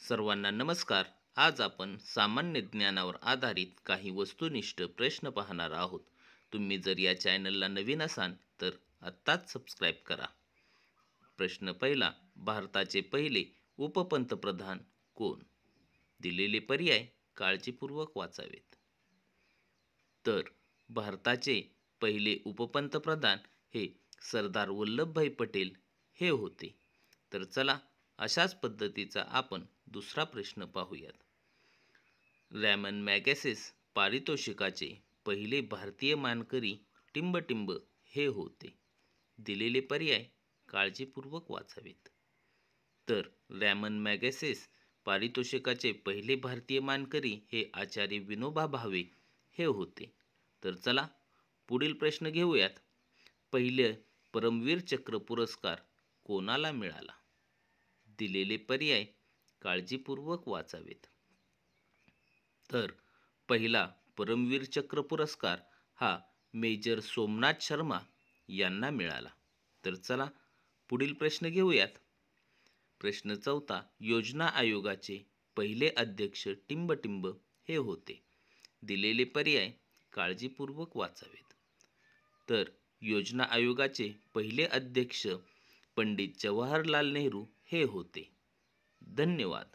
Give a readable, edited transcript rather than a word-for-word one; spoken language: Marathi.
सर्वांना नमस्कार. आज आपण सामान्य ज्ञानावर आधारित काही वस्तुनिष्ठ प्रश्न पाहणार आहोत. तुम्ही जर या चॅनलला नवीन असाल तर आत्ताच सबस्क्राईब करा. प्रश्न पहिला, भारताचे पहिले उपपंतप्रधान कोण? दिलेले पर्याय काळजीपूर्वक वाचावेत. तर भारताचे पहिले उपपंतप्रधान हे सरदार वल्लभभाई पटेल हे होते. तर चला, अशाच पद्धतीचा आपण दुसरा प्रश्न पाहूयात. रॅमन मॅगसेसे पारितोषिकाचे पहिले भारतीय मानकरी टिंबटिंब हे होते. दिलेले पर्याय काळजीपूर्वक वाचावेत. तर रॅमन मॅगसेसे पारितोषिकाचे पहिले भारतीय मानकरी हे आचार्य विनोबा भावे हे होते. तर चला, पुढील प्रश्न घेऊयात. पहिले परमवीर चक्र पुरस्कार कोणाला मिळाला? दिलेले पर्याय काळजीपूर्वक वाचावेत. तर पहिला परमवीर चक्र पुरस्कार हा मेजर सोमनाथ शर्मा यांना मिळाला. तर चला, पुढील प्रश्न घेऊयात. प्रश्न चौथा, योजना आयोगाचे पहिले अध्यक्ष टिंबटिंब हे होते. दिलेले पर्याय काळजीपूर्वक वाचावेत. तर योजना आयोगाचे पहिले अध्यक्ष पंडित जवाहरलाल नेहरू हे होते. धन्यवाद.